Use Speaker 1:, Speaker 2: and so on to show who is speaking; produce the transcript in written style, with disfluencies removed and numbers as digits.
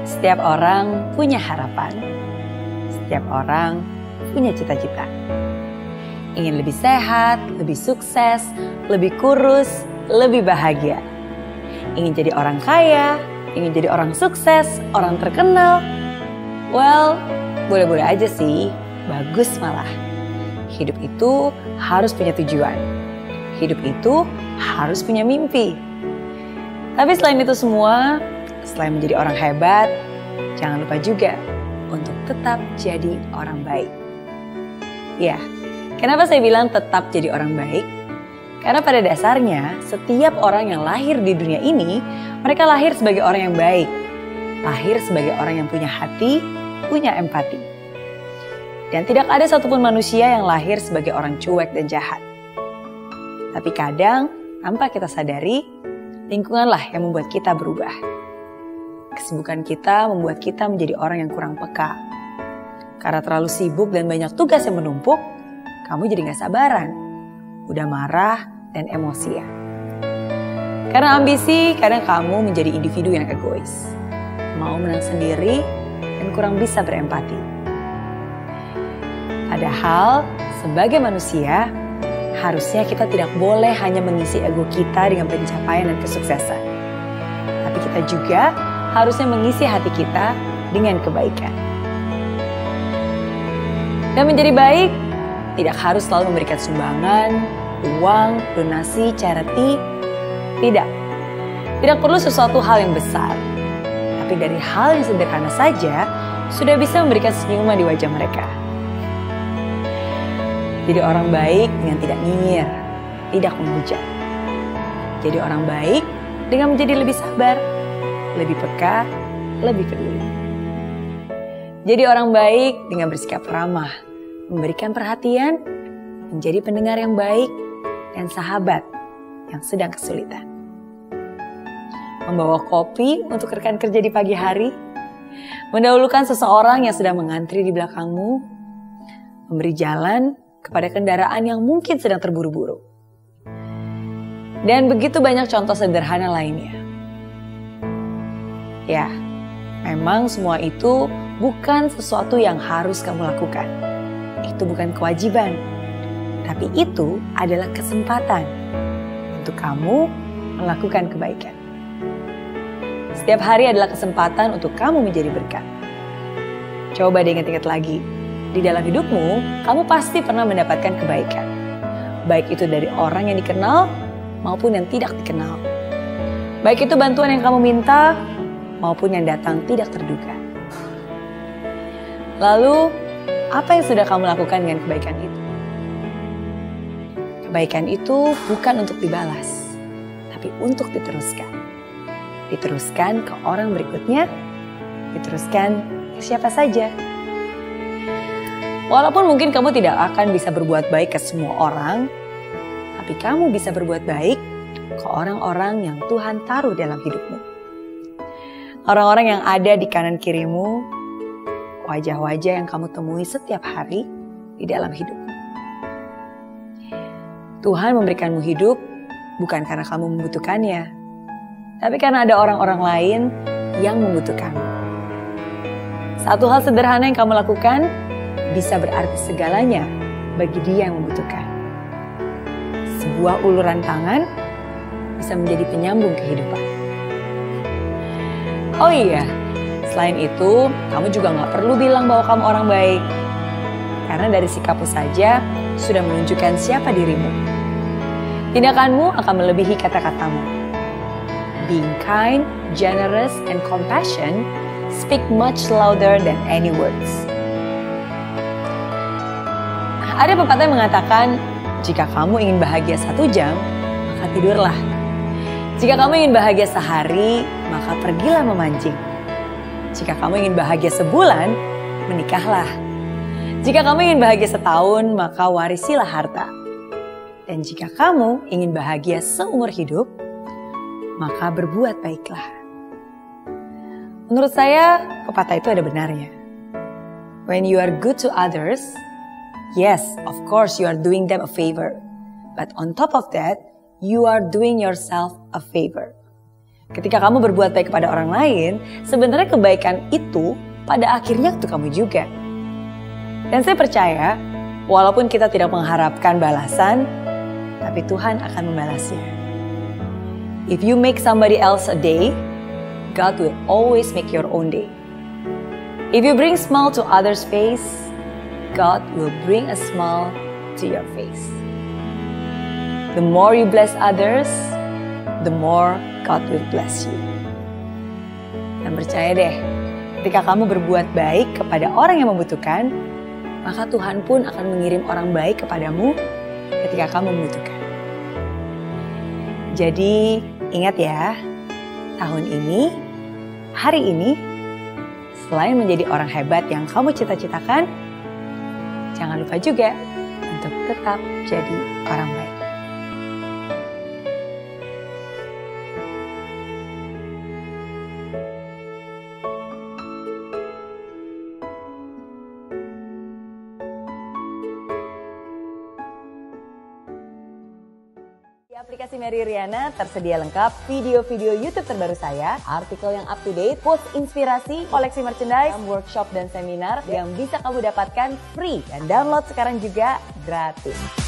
Speaker 1: Setiap orang punya harapan. Setiap orang punya cita-cita. Ingin lebih sehat, lebih sukses, lebih kurus, lebih bahagia. Ingin jadi orang kaya, ingin jadi orang sukses, orang terkenal. Well, boleh-boleh aja sih, bagus malah. Hidup itu harus punya tujuan. Hidup itu harus punya mimpi. Tapi selain itu semua, selain menjadi orang hebat, jangan lupa juga untuk tetap jadi orang baik. Ya, kenapa saya bilang tetap jadi orang baik? Karena pada dasarnya, setiap orang yang lahir di dunia ini, mereka lahir sebagai orang yang baik. Lahir sebagai orang yang punya hati, punya empati. Dan tidak ada satupun manusia yang lahir sebagai orang cuek dan jahat. Tapi kadang, tanpa kita sadari, lingkunganlah yang membuat kita berubah. Kesibukan kita membuat kita menjadi orang yang kurang peka. Karena terlalu sibuk dan banyak tugas yang menumpuk, kamu jadi gak sabaran, udah marah dan emosian. Karena ambisi, kadang kamu menjadi individu yang egois, mau menang sendiri dan kurang bisa berempati. Padahal, sebagai manusia, harusnya kita tidak boleh hanya mengisi ego kita dengan pencapaian dan kesuksesan. Tapi kita juga harusnya mengisi hati kita dengan kebaikan. Dan menjadi baik, tidak harus selalu memberikan sumbangan, uang, donasi, charity. Tidak. Tidak perlu sesuatu hal yang besar. Tapi dari hal yang sederhana saja, sudah bisa memberikan senyuman di wajah mereka. Jadi orang baik dengan tidak nyinyir, tidak menghujat. Jadi orang baik dengan menjadi lebih sabar, lebih peka, lebih peduli. Jadi orang baik dengan bersikap ramah, memberikan perhatian, menjadi pendengar yang baik, dan sahabat yang sedang kesulitan. Membawa kopi untuk rekan kerja di pagi hari, mendahulukan seseorang yang sedang mengantri di belakangmu, memberi jalan kepada kendaraan yang mungkin sedang terburu-buru. Dan begitu banyak contoh sederhana lainnya. Ya, memang semua itu bukan sesuatu yang harus kamu lakukan. Itu bukan kewajiban. Tapi itu adalah kesempatan untuk kamu melakukan kebaikan. Setiap hari adalah kesempatan untuk kamu menjadi berkat. Coba diingat-ingat lagi. Di dalam hidupmu, kamu pasti pernah mendapatkan kebaikan. Baik itu dari orang yang dikenal maupun yang tidak dikenal. Baik itu bantuan yang kamu minta maupun yang datang tidak terduga. Lalu, apa yang sudah kamu lakukan dengan kebaikan itu? Kebaikan itu bukan untuk dibalas, tapi untuk diteruskan. Diteruskan ke orang berikutnya, diteruskan ke siapa saja. Walaupun mungkin kamu tidak akan bisa berbuat baik ke semua orang, tapi kamu bisa berbuat baik ke orang-orang yang Tuhan taruh dalam hidupmu. Orang-orang yang ada di kanan kirimu, wajah-wajah yang kamu temui setiap hari di dalam hidupmu. Tuhan memberikanmu hidup bukan karena kamu membutuhkannya, tapi karena ada orang-orang lain yang membutuhkanmu. Satu hal sederhana yang kamu lakukan bisa berarti segalanya bagi dia yang membutuhkan. Sebuah uluran tangan bisa menjadi penyambung kehidupan. Oh iya, selain itu, kamu juga gak perlu bilang bahwa kamu orang baik. Karena dari sikapmu saja sudah menunjukkan siapa dirimu. Tindakanmu akan melebihi kata-katamu. Being kind, generous, and compassion speak much louder than any words. Ada pepatah yang mengatakan, jika kamu ingin bahagia 1 jam, maka tidurlah. Jika kamu ingin bahagia sehari, maka pergilah memancing. Jika kamu ingin bahagia sebulan, menikahlah. Jika kamu ingin bahagia setahun, maka warisilah harta. Dan jika kamu ingin bahagia seumur hidup, maka berbuat baiklah. Menurut saya, pepatah itu ada benarnya. When you are good to others, yes, of course you are doing them a favor. But on top of that, you are doing yourself a favor. Ketika kamu berbuat baik kepada orang lain, sebenarnya kebaikan itu pada akhirnya untuk kamu juga. Dan saya percaya, walaupun kita tidak mengharapkan balasan, tapi Tuhan akan membalasnya. If you make somebody else a day, God will always make your own day. If you bring smile to others' face, God will bring a smile to your face. The more you bless others, the more God will bless you. Dan percaya deh, ketika kamu berbuat baik kepada orang yang membutuhkan, maka Tuhan pun akan mengirim orang baik kepadamu ketika kamu membutuhkan. Jadi ingat ya, tahun ini, hari ini, selain menjadi orang hebat yang kamu cita-citakan, jangan lupa juga untuk tetap jadi orang baik. Di aplikasi Mary Riana tersedia lengkap video-video YouTube terbaru saya, artikel yang up to date, post inspirasi, koleksi merchandise, workshop dan seminar yang bisa kamu dapatkan free dan download sekarang juga gratis.